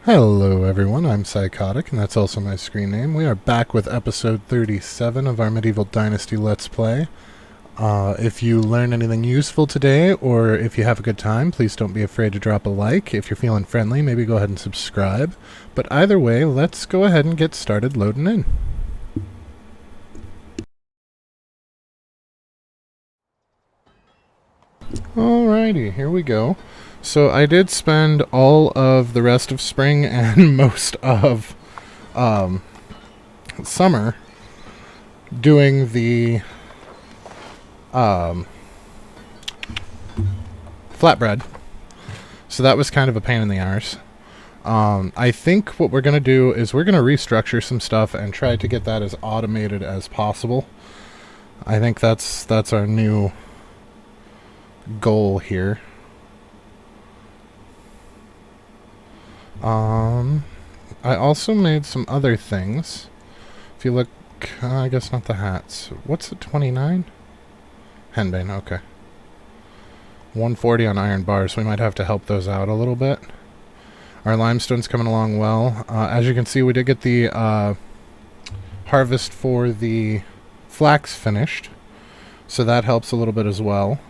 Hello everyone, I'm Psychotic, and that's also my screen name. We are back with episode 37 of our Medieval Dynasty Let's Play. If you learn anything useful today, or if you have a good time, please don't be afraid to drop a like. If you're feeling friendly, maybe go ahead and subscribe. But either way, let's go ahead and get started loading in. Alrighty, here we go. So I did spend all of the rest of spring and most of summer doing the flatbread. So that was kind of a pain in the arse. I think what we're going to do is we're going to restructure some stuff and try to get that as automated as possible. I think that's our new goal here. I also made some other things. If you look, I guess not the hats. What's it, 29? Henbane, okay. 140 on iron bars. We might have to help those out a little bit. Our limestone's coming along well. As you can see, we did get the harvest for the flax finished, so that helps a little bit as well.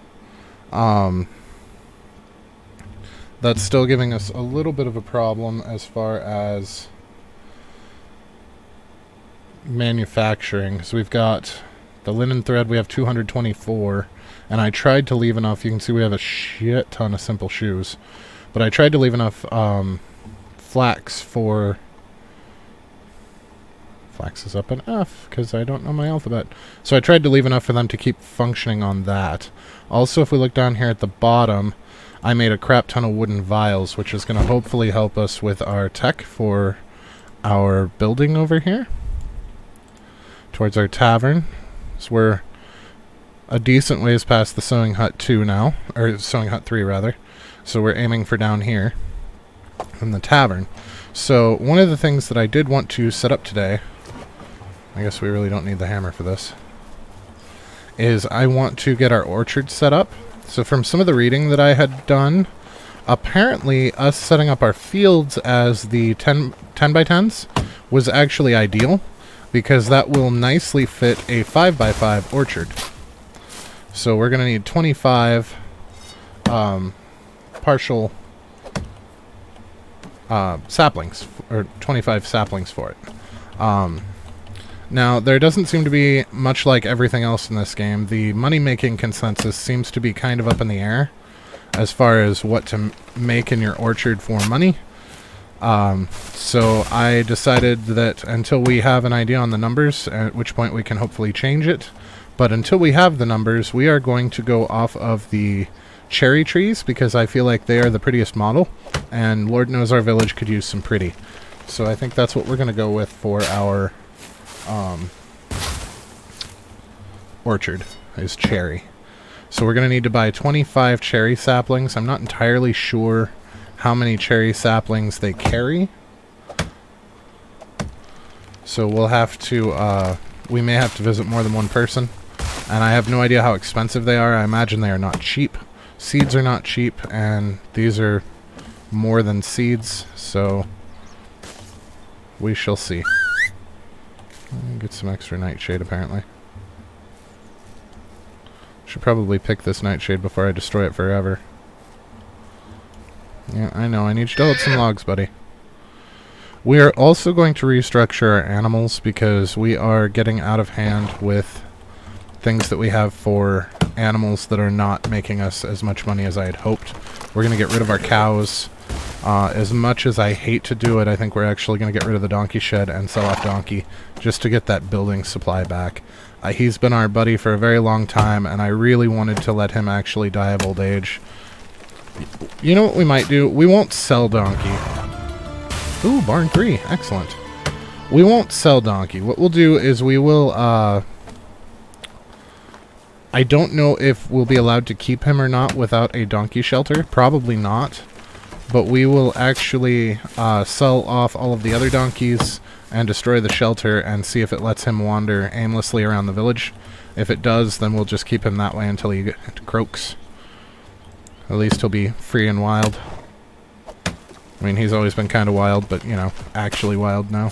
That's still giving us a little bit of a problem as far as manufacturing. So we've got the linen thread, we have 224, and I tried to leave enough. You can see we have a shit ton of simple shoes, but I tried to leave enough flax for... Flax is up an F, because I don't know my alphabet. So I tried to leave enough for them to keep functioning on that. Also, if we look down here at the bottom, I made a crap ton of wooden vials, which is going to hopefully help us with our tech for our building over here. Towards our tavern. So we're a decent ways past the Sewing Hut 2 now, or Sewing Hut 3 rather. So we're aiming for down here in the tavern. So one of the things that I did want to set up today, I guess we really don't need the hammer for this, is I want to get our orchard set up. So from some of the reading that I had done, apparently us setting up our fields as the 10 by 10s was actually ideal, because that will nicely fit a 5 by 5 orchard. So we're going to need 25 partial saplings, or 25 saplings for it. Now, there doesn't seem to be much like everything else in this game. The money-making consensus seems to be kind of up in the air as far as what to make in your orchard for money. So I decided that until we have an idea on the numbers, at which point we can hopefully change it, but until we have the numbers, we are going to go off of the cherry trees, because I feel like they are the prettiest model, and Lord knows our village could use some pretty. So I think that's what we're going to go with for our orchard, is cherry. So we're going to need to buy 25 cherry saplings. I'm not entirely sure how many cherry saplings they carry. So we'll have to, we may have to visit more than one person. And I have no idea how expensive they are. I imagine they are not cheap. Seeds are not cheap, and these are more than seeds, so we shall see. Get some extra nightshade, apparently. Should probably pick this nightshade before I destroy it forever. Yeah, I know. I need you to hold some logs, buddy. We are also going to restructure our animals, because we are getting out of hand with things that we have for animals that are not making us as much money as I had hoped. We're going to get rid of our cows. As much as I hate to do it, I think we're actually going to get rid of the donkey shed and sell off Donkey, just to get that building supply back. He's been our buddy for a very long time, and I really wanted to let him actually die of old age. You know what we might do? We won't sell Donkey. Ooh, Barn 3. Excellent. We won't sell Donkey. What we'll do is we will, I don't know if we'll be allowed to keep him or not without a donkey shelter. Probably not. But we will actually sell off all of the other donkeys and destroy the shelter and see if it lets him wander aimlessly around the village. If it does, then we'll just keep him that way until he croaks. At least he'll be free and wild. I mean, he's always been kind of wild, but, you know, actually wild now.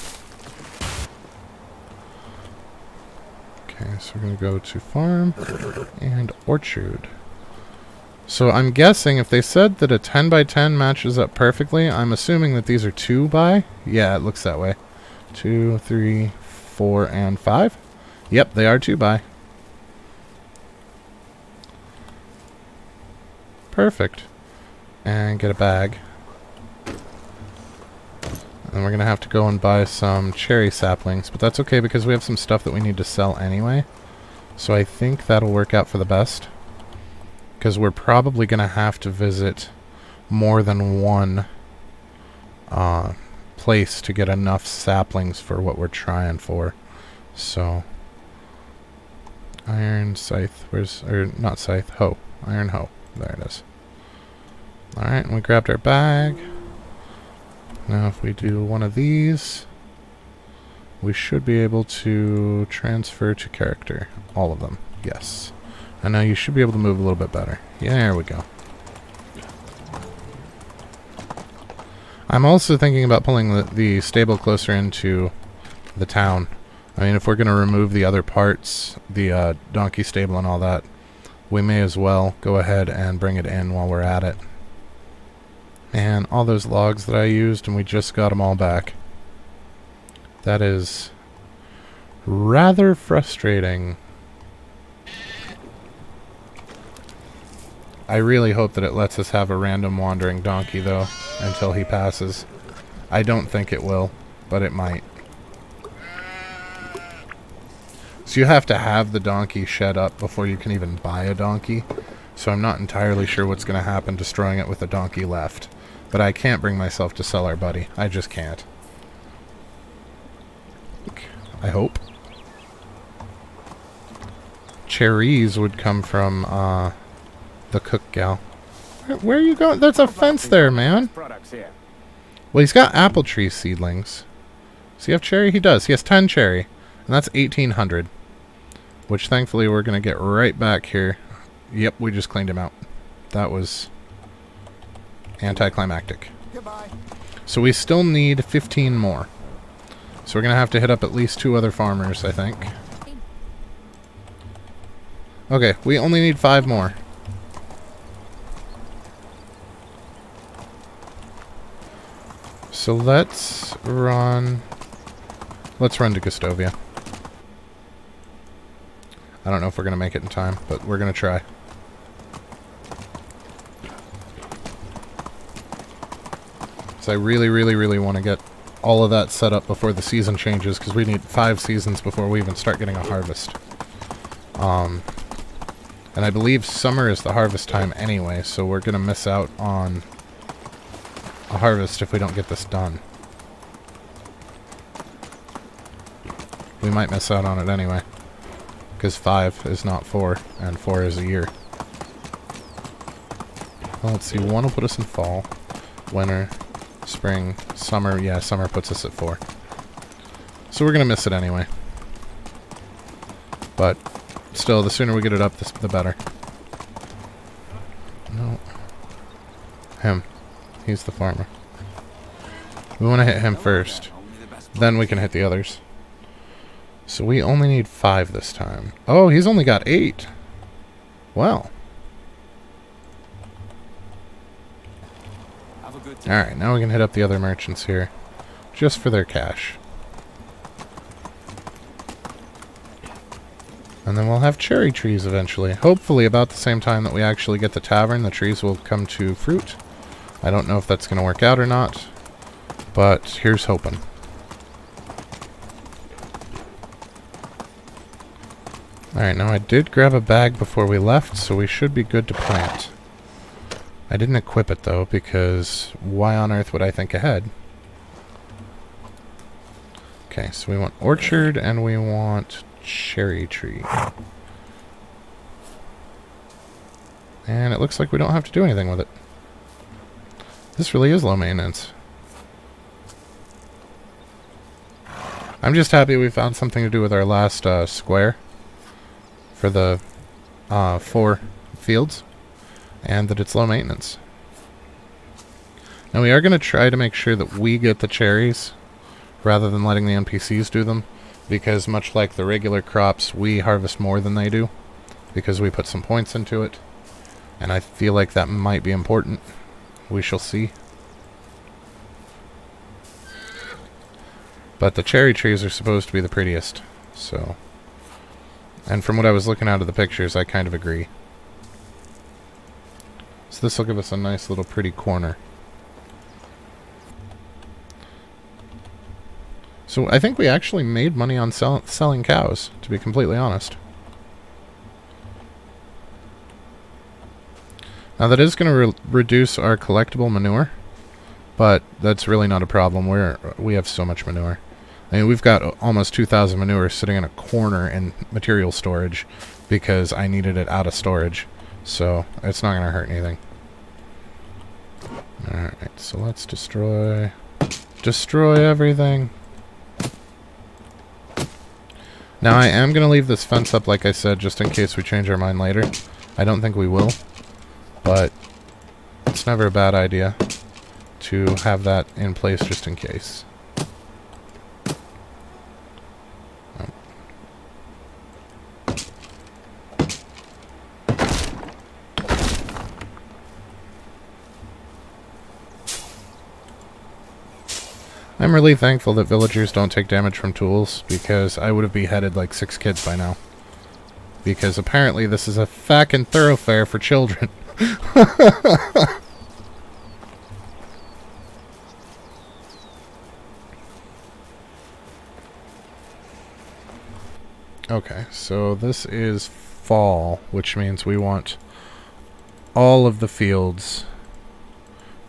Okay, so we're going to go to farm and orchard. So I'm guessing if they said that a 10 by 10 matches up perfectly, I'm assuming that these are 2 by. Yeah, it looks that way. 2, 3, 4, and 5. Yep, they are 2 by. Perfect. And get a bag. And we're going to have to go and buy some cherry saplings, but that's okay because we have some stuff that we need to sell anyway. So I think that'll work out for the best. Because we're probably going to have to visit more than one place to get enough saplings for what we're trying for. So, iron scythe, or not scythe, hoe. Iron hoe. There it is. Alright, and we grabbed our bag. Now if we do one of these, we should be able to transfer to character. All of them. Yes. And now you should be able to move a little bit better. Yeah, there we go. I'm also thinking about pulling the stable closer into the town. I mean, if we're going to remove the other parts, the donkey stable and all that, we may as well go ahead and bring it in while we're at it. And all those logs that I used, and we just got them all back. That is rather frustrating. I really hope that it lets us have a random wandering donkey, though, until he passes. I don't think it will, but it might. So you have to have the donkey shed up before you can even buy a donkey. So I'm not entirely sure what's going to happen destroying it with a donkey left. But I can't bring myself to sell our buddy. I just can't. I hope. Cherries would come from, the cook gal. Where are you going? There's a fence there, man. Well, he's got apple tree seedlings. Does he have cherry? He does. He has 10 cherry. And that's 1,800. Which, thankfully, we're going to get right back here. Yep, we just cleaned him out. That was anticlimactic. Goodbye. So we still need 15 more. So we're going to have to hit up at least 2 other farmers, I think. Okay, we only need 5 more. So let's run to Gustovia. I don't know if we're going to make it in time, but we're going to try. So I really, really, really want to get all of that set up before the season changes, because we need 5 seasons before we even start getting a harvest. And I believe summer is the harvest time anyway, so we're going to miss out on a harvest if we don't get this done. We might miss out on it anyway, because 5 is not 4, and 4 is a year. Well, let's see, 1 will put us in fall, winter, spring, summer. Yeah, summer puts us at 4. So we're going to miss it anyway. But still, the sooner we get it up, the better. No. Him. He's the farmer. We want to hit him first. Then we can hit the others. So we only need 5 this time. Oh, he's only got 8. Well. Alright, now we can hit up the other merchants here. Just for their cash. And then we'll have cherry trees eventually. Hopefully about the same time that we actually get the tavern, the trees will come to fruit. I don't know if that's going to work out or not, but here's hoping. Alright, now I did grab a bag before we left, so we should be good to plant. I didn't equip it though, because why on earth would I think ahead? Okay, so we want orchard and we want cherry tree. And it looks like we don't have to do anything with it. This really is low maintenance. I'm just happy we found something to do with our last square for the 4 fields, and that it's low maintenance. Now And we are going to try to make sure that we get the cherries rather than letting the NPCs do them, because much like the regular crops, we harvest more than they do because we put some points into it, and I feel like that might be important. We shall see. But the cherry trees are supposed to be the prettiest, so... And from what I was looking out of the pictures, I kind of agree. So this will give us a nice little pretty corner. So I think we actually made money on selling cows, to be completely honest. Now that is going to reduce our collectible manure, but that's really not a problem. We have so much manure. I mean, we've got almost 2,000 manure sitting in a corner in material storage because I needed it out of storage. So it's not going to hurt anything. Alright, so let's destroy everything. Now I am going to leave this fence up, like I said, just in case we change our mind later. I don't think we will, but it's never a bad idea to have that in place just in case. I'm really thankful that villagers don't take damage from tools, because I would have beheaded like 6 kids by now. Because apparently this is a fucking thoroughfare for children. Okay, so this is fall, which means we want all of the fields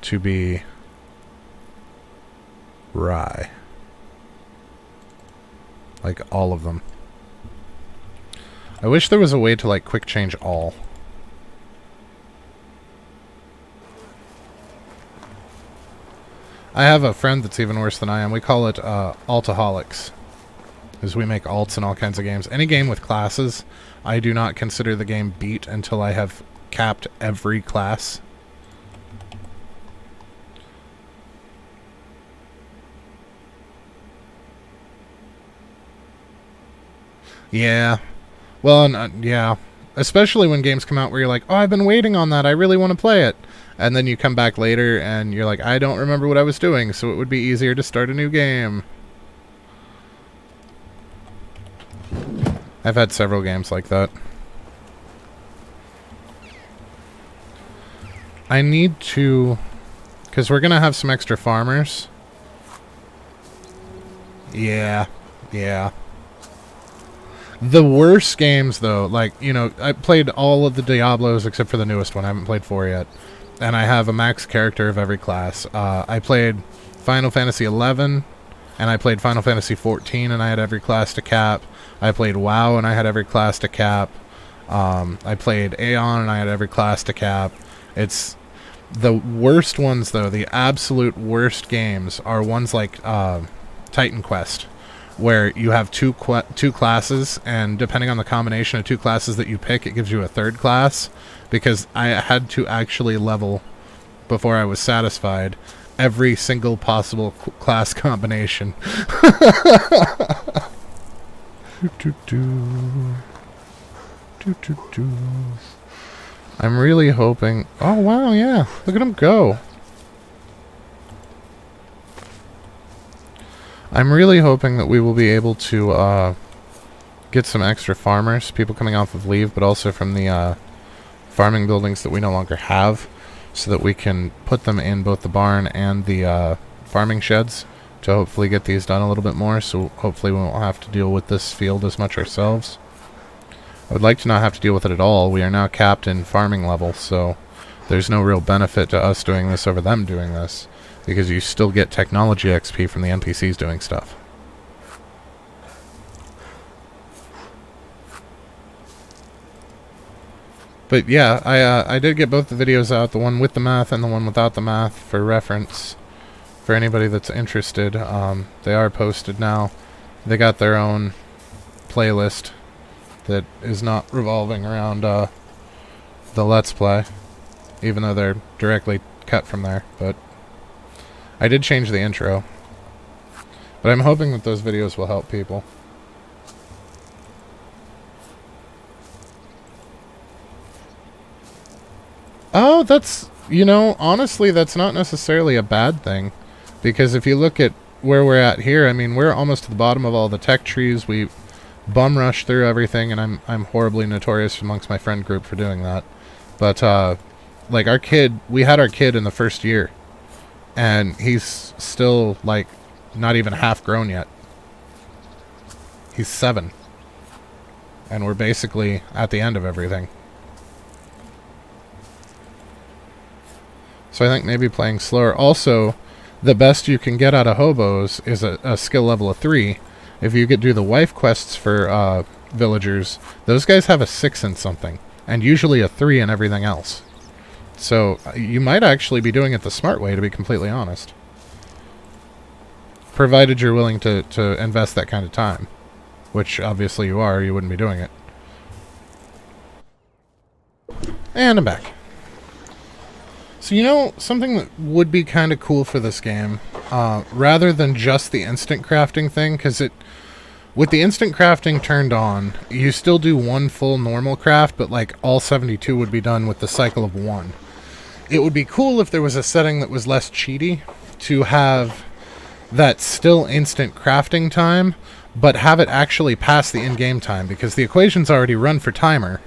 to be rye. Like, all of them. I wish there was a way to, like, quick change all. I have a friend that's even worse than I am. We call it, altaholics. Because we make alts in all kinds of games. Any game with classes, I do not consider the game beat until I have capped every class. Yeah. Well, yeah. Especially when games come out where you're like, oh, I've been waiting on that. I really want to play it. And then you come back later and you're like, I don't remember what I was doing, so it would be easier to start a new game. I've had several games like that. I need to... Because we're going to have some extra farmers. Yeah. Yeah. The worst games, though, like, you know, I played all of the Diablos except for the newest one. I haven't played 4 yet. And I have a max character of every class. I played Final Fantasy 11, and I played Final Fantasy 14, and I had every class to cap. I played WoW, and I had every class to cap. I played Aeon, and I had every class to cap. It's... The worst ones, though, the absolute worst games, are ones like Titan Quest, where you have two classes, and depending on the combination of 2 classes that you pick, it gives you a 3rd class, because I had to actually level, before I was satisfied, every single possible class combination. I'm really hoping... Oh, wow, yeah. Look at him go. I'm really hoping that we will be able to get some extra farmers, people coming off of leave, but also from the farming buildings that we no longer have, so that we can put them in both the barn and the farming sheds to hopefully get these done a little bit more, so hopefully we won't have to deal with this field as much ourselves. I would like to not have to deal with it at all. We are now capped in farming level, so there's no real benefit to us doing this over them doing this, because you still get technology XP from the NPCs doing stuff. But yeah, I did get both the videos out, the one with the math and the one without the math, for reference. For anybody that's interested, they are posted now. They got their own playlist that is not revolving around the Let's Play, even though they're directly cut from there, but I did change the intro. But I'm hoping that those videos will help people. Oh, that's... You know, honestly, that's not necessarily a bad thing. Because if you look at where we're at here, I mean, we're almost to the bottom of all the tech trees. We bum rush through everything, and I'm horribly notorious amongst my friend group for doing that. But, like, our kid... We had our kid in the first year. And he's still, like, not even half grown yet. He's 7. And we're basically at the end of everything. So I think maybe playing slower. Also, the best you can get out of hobos is a skill level of 3. If you could do the wife quests for villagers, those guys have a 6 in something. And usually a 3 in everything else. So you might actually be doing it the smart way, to be completely honest. Provided you're willing to invest that kind of time. Which obviously you are, you wouldn't be doing it. And I'm back. So, you know, something that would be kind of cool for this game, rather than just the instant crafting thing, because with the instant crafting turned on, you still do one full normal craft, but like all 72 would be done with the cycle of 1. It would be cool if there was a setting that was less cheaty to have that still instant crafting time, but have it actually pass the in-game time, because the equation's already run for timer.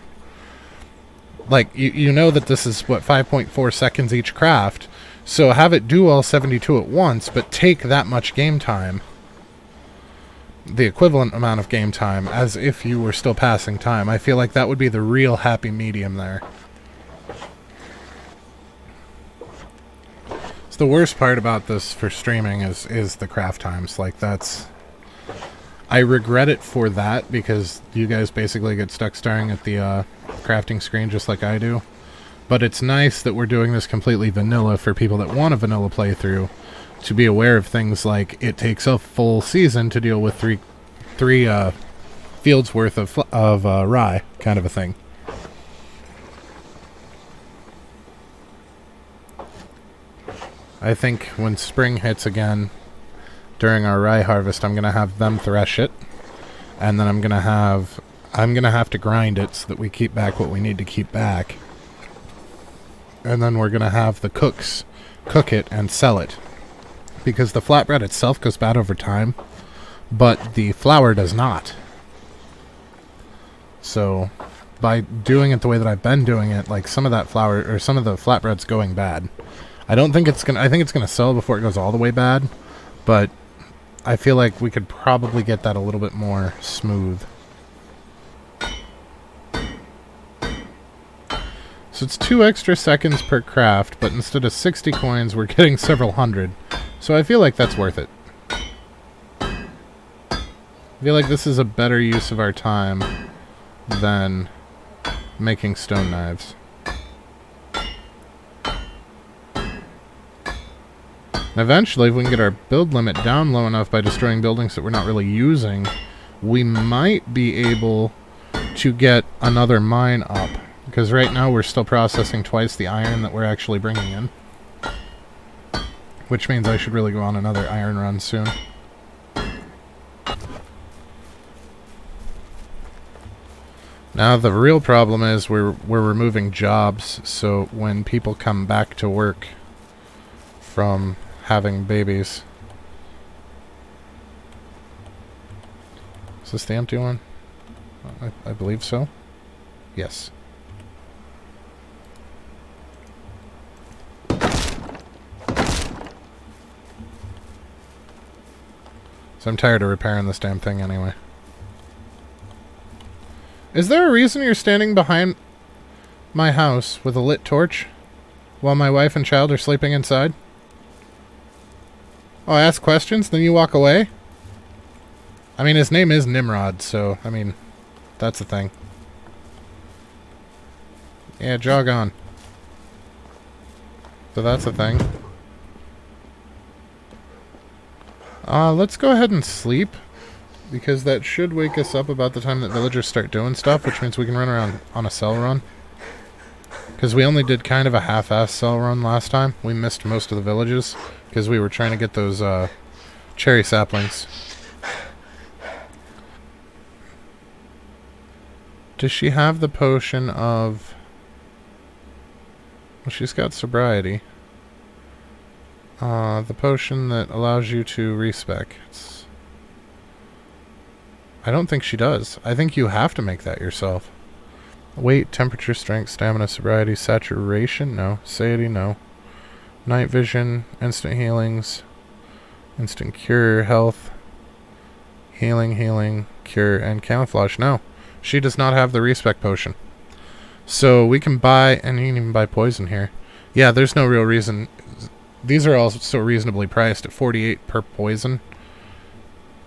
Like, you know that this is, what, 5.4 seconds each craft, so have it do all 72 at once, but take that much game time, the equivalent amount of game time, as if you were still passing time. I feel like that would be the real happy medium there. So the worst part about this for streaming is the craft times. Like, that's... I regret it for that, because you guys basically get stuck staring at the crafting screen just like I do. But it's nice that we're doing this completely vanilla for people that want a vanilla playthrough, to be aware of things like it takes a full season to deal with three fields worth of rye, kind of a thing. I think when spring hits again, during our rye harvest, I'm going to have them thresh it, and then I'm going to have to grind it so that we keep back what we need to keep back. And then we're going to have the cooks cook it and sell it, because the flatbread itself goes bad over time, but the flour does not. So by doing it the way that I've been doing it, like, some of that flour, or some of the flatbread's going bad. I think it's going to sell before it goes all the way bad, but I feel like we could probably get that a little bit more smooth. So it's 2 extra seconds per craft, but instead of 60 coins, we're getting several hundred. So I feel like that's worth it. I feel like this is a better use of our time than making stone knives. And eventually, if we can get our build limit down low enough by destroying buildings that we're not really using, we might be able to get another mine up. Because right now we're still processing twice the iron that we're actually bringing in. Which means I should really go on another iron run soon. Now the real problem is we're removing jobs, so when people come back to work from having babies... Is this the empty one? I believe so. Yes. So I'm tired of repairing this damn thing anyway. Is there a reason you're standing behind my house with a lit torch while my wife and child are sleeping inside? Oh, I ask questions, then you walk away? I mean, his name is Nimrod, so, I mean, that's the thing. Yeah, jog on. So that's the thing. Let's go ahead and sleep, because that should wake us up about the time that villagers start doing stuff, which means we can run around on a cell run. Because we only did kind of a half-ass cell run last time. We missed most of the villages because we were trying to get those cherry saplings. Does she have the potion of... Well, she's got sobriety. The potion that allows you to respec. I don't think she does. I think you have to make that yourself. Weight, temperature, strength, stamina, sobriety, saturation? No. Satiety? No. Night vision, instant healings, instant cure, health, healing, cure, and camouflage. No. She does not have the respec potion. So we can buy, and you can even buy poison here. Yeah, there's no real reason. These are also reasonably priced at 48 per poison.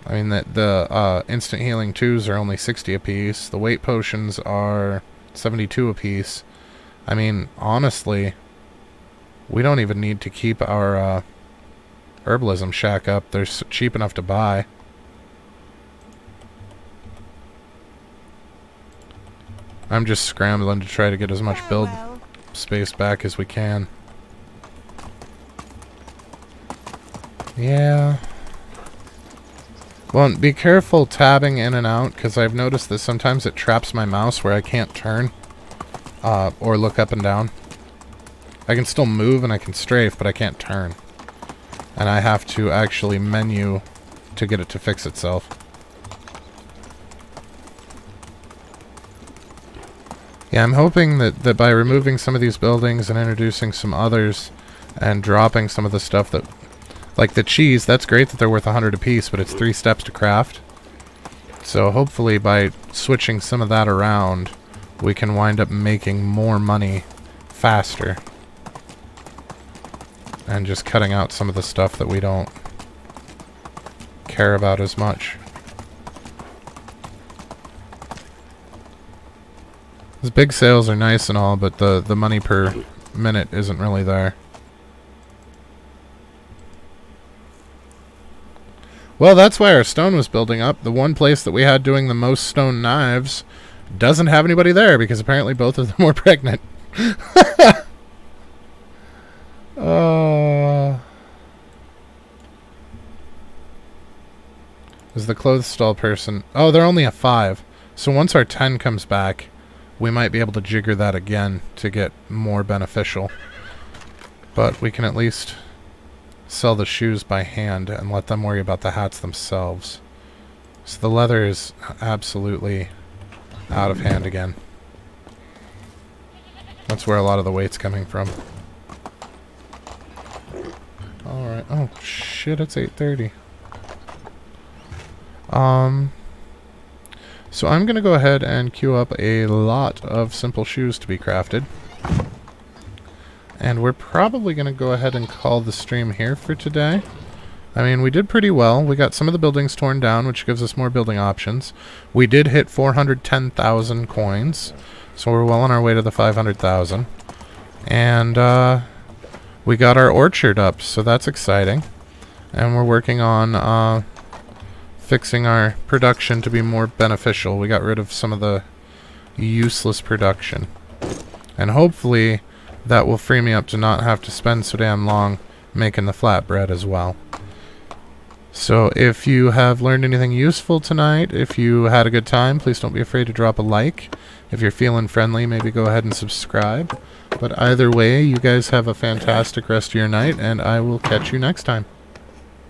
I mean, the instant healing 2s are only 60 apiece. The weight potions are 72 apiece. I mean, honestly, we don't even need to keep our herbalism shack up. They're cheap enough to buy. I'm just scrambling to try to get as much build space back as we can. Yeah. Well, be careful tabbing in and out, because I've noticed that sometimes it traps my mouse where I can't turn or look up and down. I can still move and I can strafe, but I can't turn. And I have to actually menu to get it to fix itself. Yeah, I'm hoping that by removing some of these buildings and introducing some others and dropping some of the stuff that... Like the cheese, that's great that they're worth 100 apiece, but it's 3 steps to craft. So hopefully by switching some of that around, we can wind up making more money faster. And just cutting out some of the stuff that we don't care about as much. These big sales are nice and all, but the money per minute isn't really there. Well, that's why our stone was building up. The one place that we had doing the most stone knives doesn't have anybody there because apparently both of them were pregnant. Is the clothes stall person... Oh, they're only a 5. So once our 10 comes back, we might be able to jigger that again to get more beneficial. But we can at least sell the shoes by hand and let them worry about the hats themselves. So the leather is absolutely out of hand again. That's where a lot of the weight's coming from. Alright. Oh, shit, it's 8:30. So I'm going to go ahead and queue up a lot of simple shoes to be crafted. And we're probably going to go ahead and call the stream here for today. I mean, we did pretty well. We got some of the buildings torn down, which gives us more building options. We did hit 410,000 coins, so we're well on our way to the 500,000. And we got our orchard up, so that's exciting. And we're working on fixing our production to be more beneficial. We got rid of some of the useless production. And hopefully that will free me up to not have to spend so damn long making the flatbread as well. So if you have learned anything useful tonight, if you had a good time, please don't be afraid to drop a like. If you're feeling friendly, maybe go ahead and subscribe. But either way, you guys have a fantastic rest of your night, and I will catch you next time.